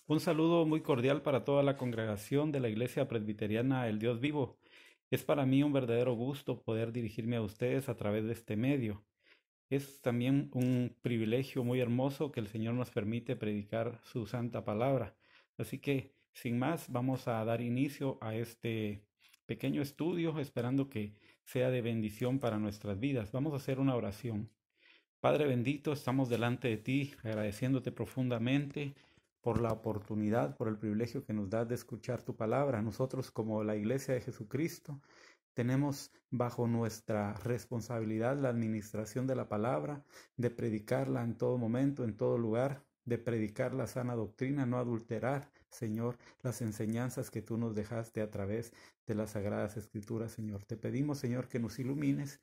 Un saludo muy cordial para toda la congregación de la Iglesia Presbiteriana El Dios Vivo. Es para mí un verdadero gusto poder dirigirme a ustedes a través de este medio. Es también un privilegio muy hermoso que el Señor nos permite predicar su santa palabra. Así que, sin más, vamos a dar inicio a este pequeño estudio, esperando que sea de bendición para nuestras vidas. Vamos a hacer una oración. Padre bendito, estamos delante de ti, agradeciéndote profundamente por la oportunidad, por el privilegio que nos das de escuchar tu palabra. Nosotros, como la Iglesia de Jesucristo, tenemos bajo nuestra responsabilidad la administración de la palabra, de predicarla en todo momento, en todo lugar, de predicar la sana doctrina, no adulterar, Señor, las enseñanzas que tú nos dejaste a través de las Sagradas Escrituras, Señor. Te pedimos, Señor, que nos ilumines,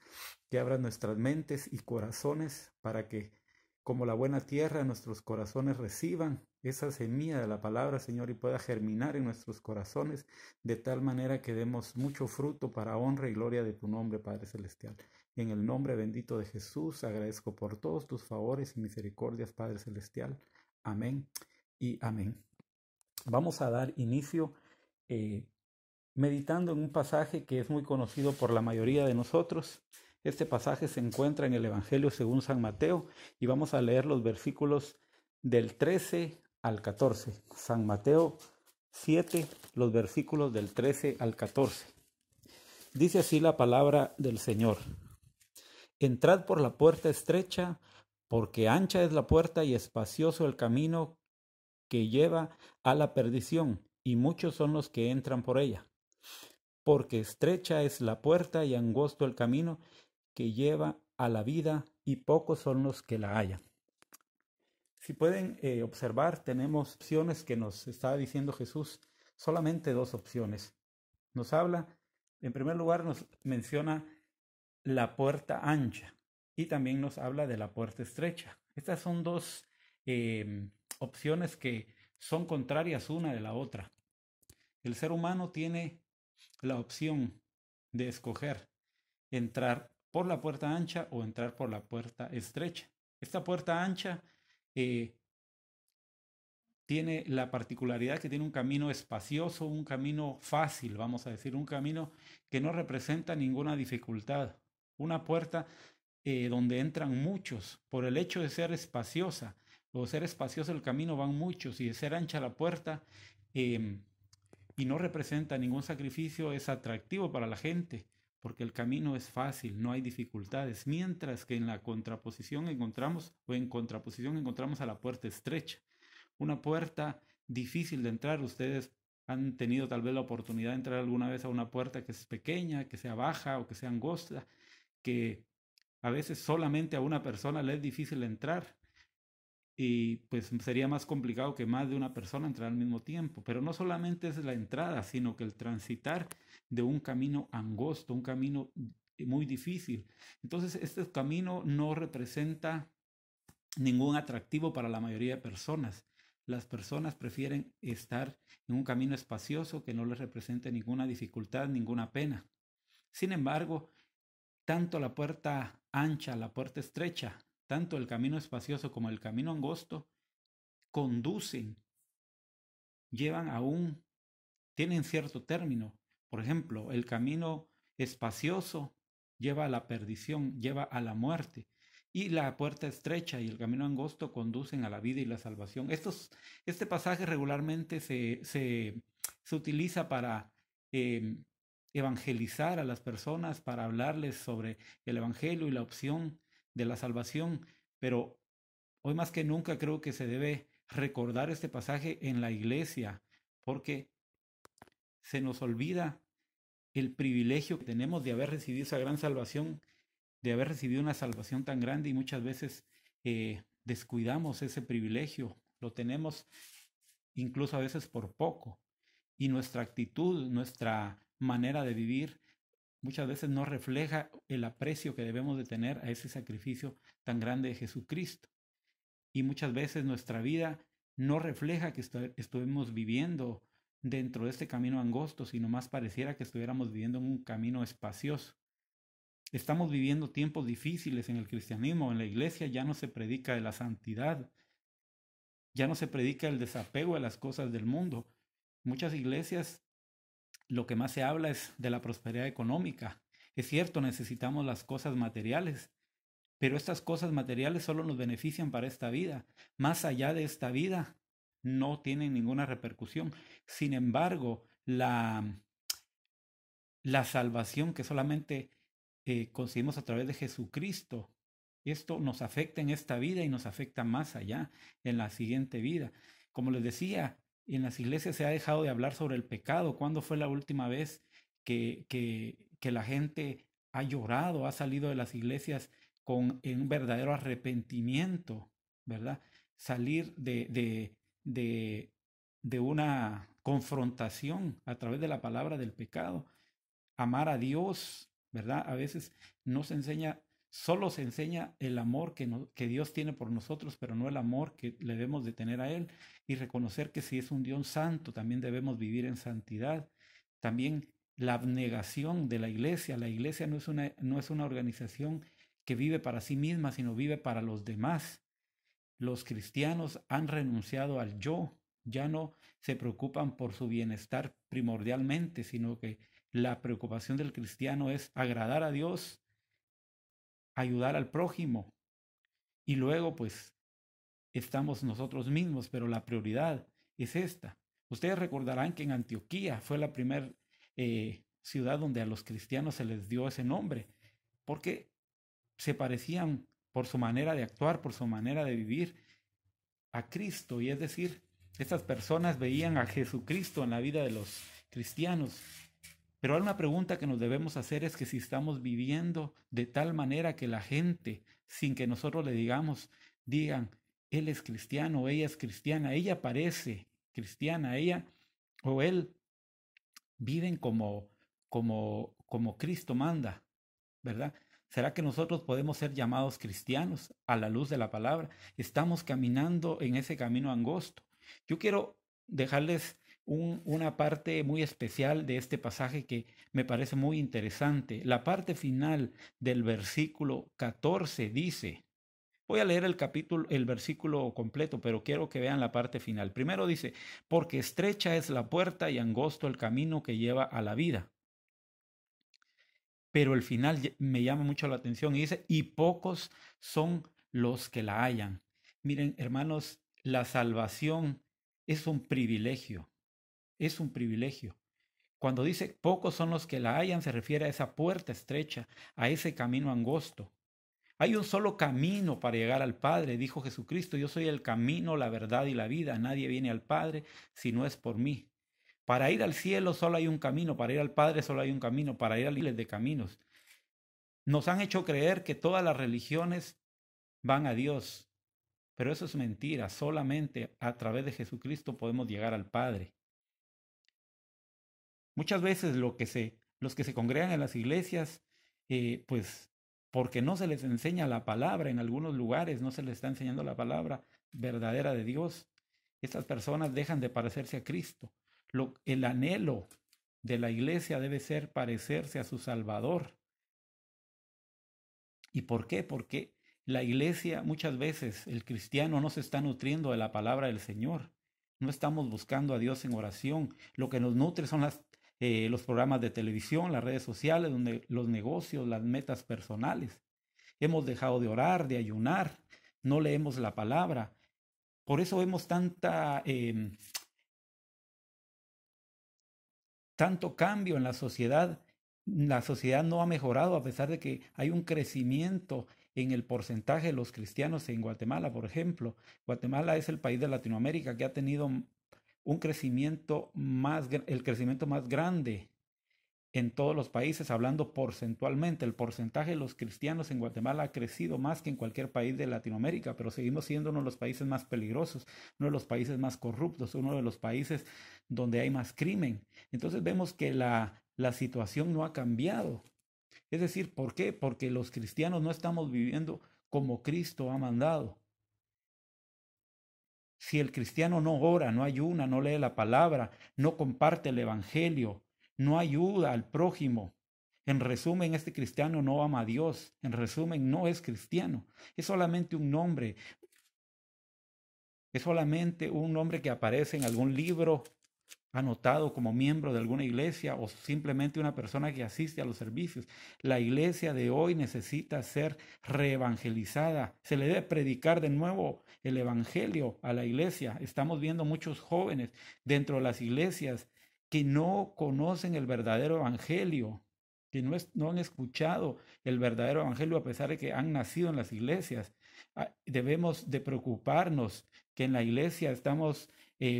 que abras nuestras mentes y corazones para que, como la buena tierra, nuestros corazones reciban esa semilla de la palabra, Señor, y pueda germinar en nuestros corazones de tal manera que demos mucho fruto para honra y gloria de tu nombre, Padre Celestial. En el nombre bendito de Jesús, agradezco por todos tus favores y misericordias, Padre Celestial. Amén y amén. Vamos a dar inicio eh, meditando en un pasaje que es muy conocido por la mayoría de nosotros. Este pasaje se encuentra en el Evangelio según San Mateo y vamos a leer los versículos del 13 al 14. San Mateo 7, los versículos del 13 al 14. Dice así la palabra del Señor. Entrad por la puerta estrecha, porque ancha es la puerta y espacioso el camino que lleva a la perdición, y muchos son los que entran por ella. Porque estrecha es la puerta y angosto el camino que lleva a la vida, y pocos son los que la hallan. Si pueden observar, tenemos opciones que nos está diciendo Jesús, solamente dos opciones. Nos habla, en primer lugar, nos menciona la puerta ancha y también nos habla de la puerta estrecha. Estas son dos opciones que son contrarias una de la otra. El ser humano tiene la opción de escoger entrar por la puerta ancha o entrar por la puerta estrecha. Esta puerta ancha eh, tiene la particularidad que tiene un camino espacioso, un camino fácil, vamos a decir, un camino que no representa ninguna dificultad. Una puerta donde entran muchos. Por el hecho de ser espaciosa o ser espacioso el camino van muchos y de ser ancha la puerta eh, y no representa ningún sacrificio, es atractivo para la gente porque el camino es fácil, no hay dificultades, mientras que en la contraposición encontramos o en contraposición encontramos a la puerta estrecha, una puerta difícil de entrar. Ustedes han tenido tal vez la oportunidad de entrar alguna vez a una puerta que es pequeña, que sea baja o que sea angosta, que a veces solamente a una persona le es difícil entrar y pues sería más complicado que más de una persona entrar al mismo tiempo. Pero no solamente es la entrada, sino que el transitar de un camino angosto, un camino muy difícil. Entonces, este camino no representa ningún atractivo para la mayoría de personas. Las personas prefieren estar en un camino espacioso que no les represente ninguna dificultad, ninguna pena. Sin embargo, tanto la puerta ancha, la puerta estrecha, tanto el camino espacioso como el camino angosto conducen, llevan a un, tienen cierto término. Por ejemplo, el camino espacioso lleva a la perdición, lleva a la muerte. Y la puerta estrecha y el camino angosto conducen a la vida y la salvación. Este pasaje regularmente se utiliza para eh, evangelizar a las personas, para hablarles sobre el evangelio y la opción de la salvación. Pero hoy más que nunca creo que se debe recordar este pasaje en la iglesia, porque se nos olvida el privilegio que tenemos de haber recibido esa gran salvación, de haber recibido una salvación tan grande y muchas veces descuidamos ese privilegio, lo tenemos incluso a veces por poco y nuestra actitud, nuestra manera de vivir muchas veces no refleja el aprecio que debemos de tener a ese sacrificio tan grande de Jesucristo y muchas veces nuestra vida no refleja que estuvimos viviendo dentro de este camino angosto, sino más pareciera que estuviéramos viviendo en un camino espacioso. Estamos viviendo tiempos difíciles en el cristianismo, en la iglesia ya no se predica de la santidad, Ya no se predica el desapego a las cosas del mundo. Muchas iglesias lo que más se habla es de la prosperidad económica. Es cierto, necesitamos las cosas materiales, pero estas cosas materiales solo nos benefician para esta vida. Más allá de esta vida, no tienen ninguna repercusión. Sin embargo, la salvación que solamente conseguimos a través de Jesucristo, esto nos afecta en esta vida y nos afecta más allá, en la siguiente vida. Como les decía, en las iglesias se ha dejado de hablar sobre el pecado. ¿Cuándo fue la última vez que la gente ha llorado, ha salido de las iglesias con un verdadero arrepentimiento, ¿verdad? Salir de, de una confrontación a través de la palabra del pecado, amar a Dios, ¿verdad? A veces no se enseña, solo se enseña el amor que Dios tiene por nosotros, pero no el amor que le debemos de tener a Él, y reconocer que si es un Dios santo, también debemos vivir en santidad. También la abnegación de la iglesia no es una organización que vive para sí misma, sino vive para los demás. Los cristianos han renunciado al yo, ya no se preocupan por su bienestar primordialmente, sino que la preocupación del cristiano es agradar a Dios, ayudar al prójimo, y luego pues estamos nosotros mismos, pero la prioridad es esta. Ustedes recordarán que en Antioquía fue la primera ciudad donde a los cristianos se les dio ese nombre, porque se parecían por su manera de actuar, por su manera de vivir a Cristo, y es decir, estas personas veían a Jesucristo en la vida de los cristianos. Pero hay una pregunta que nos debemos hacer, es que si estamos viviendo de tal manera que la gente, sin que nosotros le digamos, digan, él es cristiano, ella es cristiana, ella parece cristiana, ella o él viven como Cristo manda, ¿verdad? ¿Será que nosotros podemos ser llamados cristianos a la luz de la palabra? Estamos caminando en ese camino angosto. Yo quiero dejarles una parte muy especial de este pasaje que me parece muy interesante. La parte final del versículo 14 dice, voy a leer el versículo completo, pero quiero que vean la parte final. Primero dice, porque estrecha es la puerta y angosto el camino que lleva a la vida, pero el final me llama mucho la atención y dice, y pocos son los que la hallan. Miren, hermanos, la salvación es un privilegio, es un privilegio. Cuando dice pocos son los que la hallan, se refiere a esa puerta estrecha, a ese camino angosto. Hay un solo camino para llegar al Padre, dijo Jesucristo, yo soy el camino, la verdad y la vida, nadie viene al Padre si no es por mí. Para ir al cielo solo hay un camino, para ir al Padre solo hay un camino, para ir a miles de caminos. Nos han hecho creer que todas las religiones van a Dios, pero eso es mentira. Solamente a través de Jesucristo podemos llegar al Padre. Muchas veces los que se congregan en las iglesias, pues porque no se les enseña la palabra en algunos lugares, no se les está enseñando la palabra verdadera de Dios, estas personas dejan de parecerse a Cristo. El anhelo de la iglesia debe ser parecerse a su Salvador. ¿Y por qué? Porque la iglesia muchas veces, el cristiano no se está nutriendo de la palabra del Señor. No estamos buscando a Dios en oración. Lo que nos nutre son los programas de televisión, las redes sociales, donde los negocios, las metas personales. Hemos dejado de orar, de ayunar, no leemos la palabra. Por eso vemos tanto cambio en la sociedad. La sociedad no ha mejorado a pesar de que hay un crecimiento en el porcentaje de los cristianos en Guatemala, por ejemplo. Guatemala es el país de Latinoamérica que ha tenido un crecimiento el crecimiento más grande en todos los países, hablando porcentualmente. El porcentaje de los cristianos en Guatemala ha crecido más que en cualquier país de Latinoamérica, pero seguimos siendo uno de los países más peligrosos, uno de los países más corruptos, uno de los países donde hay más crimen. Entonces vemos que la situación no ha cambiado. Es decir, ¿por qué? Porque los cristianos no estamos viviendo como Cristo ha mandado. Si el cristiano no ora, no ayuna, no lee la palabra, no comparte el evangelio, no ayuda al prójimo, en resumen, este cristiano no ama a Dios. En resumen, no es cristiano. Es solamente un nombre. Es solamente un nombre que aparece en algún libro anotado como miembro de alguna iglesia o simplemente una persona que asiste a los servicios. La iglesia de hoy necesita ser reevangelizada. Se le debe predicar de nuevo el evangelio a la iglesia. Estamos viendo muchos jóvenes dentro de las iglesias que no conocen el verdadero evangelio, que no han escuchado el verdadero evangelio a pesar de que han nacido en las iglesias. Debemos de preocuparnos que en la iglesia estamos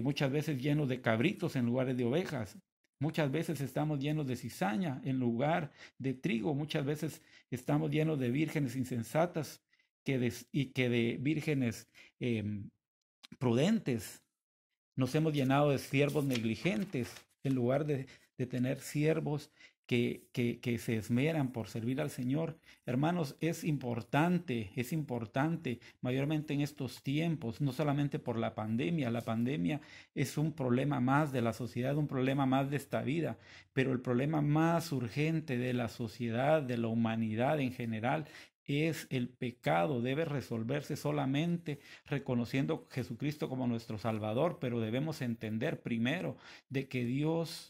muchas veces llenos de cabritos en lugares de ovejas. Muchas veces estamos llenos de cizaña en lugar de trigo. Muchas veces estamos llenos de vírgenes insensatas y que de vírgenes prudentes. Nos hemos llenado de siervos negligentes en lugar de tener siervos que se esmeran por servir al Señor. Hermanos, es importante, mayormente en estos tiempos, no solamente por la pandemia es un problema más de la sociedad, un problema más de esta vida, pero el problema más urgente de la sociedad, de la humanidad en general, es el pecado. Debe resolverse solamente reconociendo a Jesucristo como nuestro Salvador, pero debemos entender primero de que Dios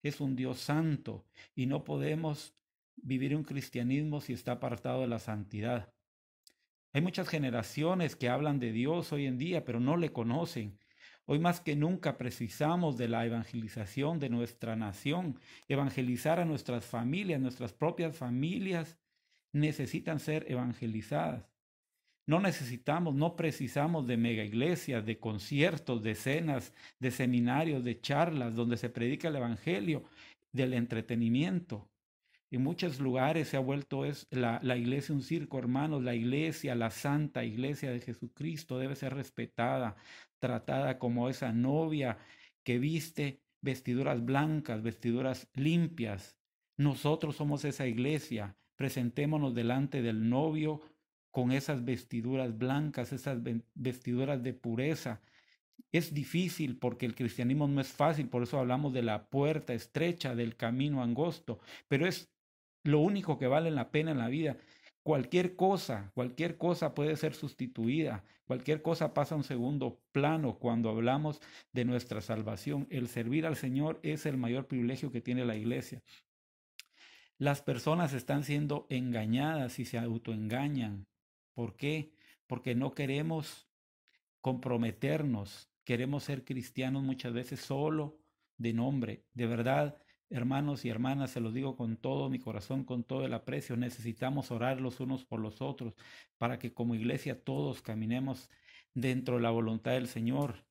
es un Dios santo y no podemos vivir un cristianismo si está apartado de la santidad. Hay muchas generaciones que hablan de Dios hoy en día, pero no le conocen. Hoy más que nunca precisamos de la evangelización de nuestra nación, evangelizar a nuestras familias, nuestras propias familias necesitan ser evangelizadas. No precisamos de mega iglesias, de conciertos, de cenas, de seminarios, de charlas donde se predica el evangelio, del entretenimiento. En muchos lugares se ha vuelto la iglesia un circo, hermanos. La iglesia, la santa iglesia de Jesucristo debe ser respetada, tratada como esa novia que viste vestiduras blancas, vestiduras limpias. Nosotros somos esa iglesia. Presentémonos delante del novio con esas vestiduras blancas, esas vestiduras de pureza. Es difícil porque el cristianismo no es fácil, por eso hablamos de la puerta estrecha, del camino angosto, pero es lo único que vale la pena en la vida. Cualquier cosa puede ser sustituida, cualquier cosa pasa a un segundo plano cuando hablamos de nuestra salvación. El servir al Señor es el mayor privilegio que tiene la iglesia. Las personas están siendo engañadas y se autoengañan. ¿Por qué? Porque no queremos comprometernos, queremos ser cristianos muchas veces solo de nombre. De verdad, hermanos y hermanas, se los digo con todo mi corazón, con todo el aprecio, necesitamos orar los unos por los otros para que como iglesia todos caminemos dentro de la voluntad del Señor.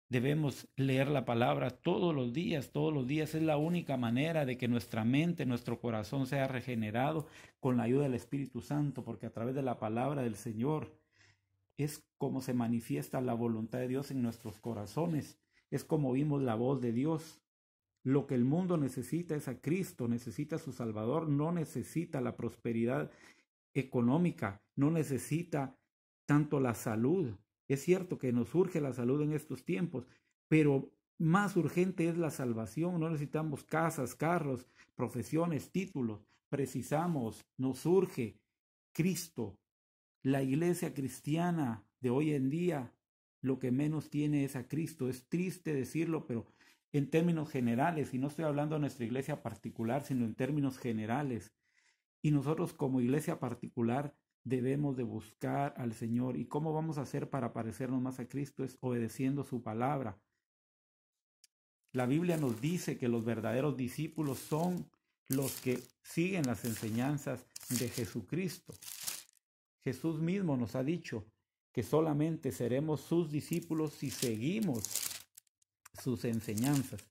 Debemos leer la palabra todos los días es la única manera de que nuestra mente, nuestro corazón sea regenerado con la ayuda del Espíritu Santo, porque a través de la palabra del Señor es como se manifiesta la voluntad de Dios en nuestros corazones, es como oímos la voz de Dios. Lo que el mundo necesita es a Cristo, necesita a su Salvador, no necesita la prosperidad económica, no necesita tanto la salud. Es cierto que nos urge la salud en estos tiempos, pero más urgente es la salvación. No necesitamos casas, carros, profesiones, títulos. Nos urge Cristo. La iglesia cristiana de hoy en día lo que menos tiene es a Cristo. Es triste decirlo, pero en términos generales, y no estoy hablando de nuestra iglesia particular, sino en términos generales. Y nosotros como iglesia particular debemos de buscar al Señor. ¿Y cómo vamos a hacer para parecernos más a Cristo? Es obedeciendo su palabra. La Biblia nos dice que los verdaderos discípulos son los que siguen las enseñanzas de Jesucristo. Jesús mismo nos ha dicho que solamente seremos sus discípulos si seguimos sus enseñanzas.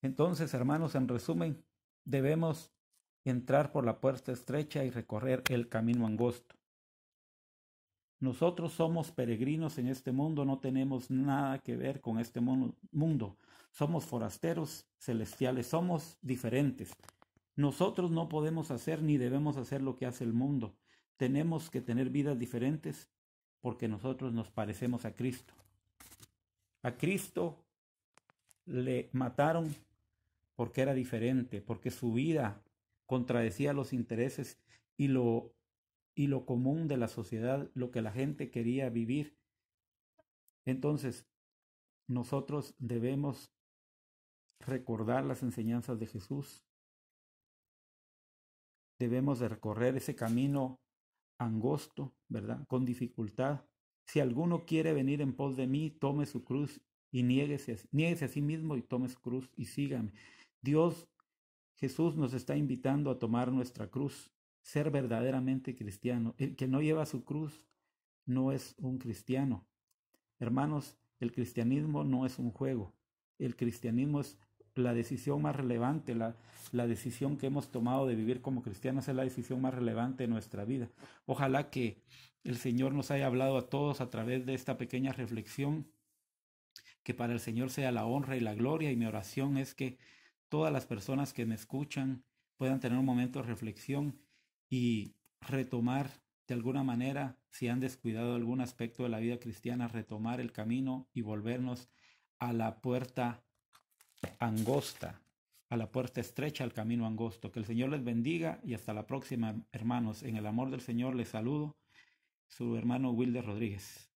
Entonces, hermanos, en resumen, debemos entrar por la puerta estrecha y recorrer el camino angosto. Nosotros somos peregrinos en este mundo, no tenemos nada que ver con este mundo. Somos forasteros celestiales, somos diferentes. Nosotros no podemos hacer ni debemos hacer lo que hace el mundo. Tenemos que tener vidas diferentes porque nosotros nos parecemos a Cristo. A Cristo le mataron porque era diferente, porque su vida contradecía los intereses y lo y lo común de la sociedad, lo que la gente quería vivir. Entonces, nosotros debemos recordar las enseñanzas de Jesús, debemos de recorrer ese camino angosto, ¿verdad? Con dificultad. Si alguno quiere venir en pos de mí, tome su cruz y niéguese a sí mismo y tome su cruz y sígame. Dios, Jesús nos está invitando a tomar nuestra cruz, ser verdaderamente cristiano. El que no lleva su cruz no es un cristiano. Hermanos, el cristianismo no es un juego. El cristianismo es la decisión más relevante, la decisión que hemos tomado de vivir como cristianos es la decisión más relevante de nuestra vida. Ojalá que el Señor nos haya hablado a todos a través de esta pequeña reflexión, que para el Señor sea la honra y la gloria, y mi oración es que todas las personas que me escuchan puedan tener un momento de reflexión y retomar de alguna manera, si han descuidado algún aspecto de la vida cristiana, retomar el camino y volvernos a la puerta angosta, a la puerta estrecha, al camino angosto. Que el Señor les bendiga y hasta la próxima, hermanos. En el amor del Señor les saludo, su hermano Wilder Rodríguez.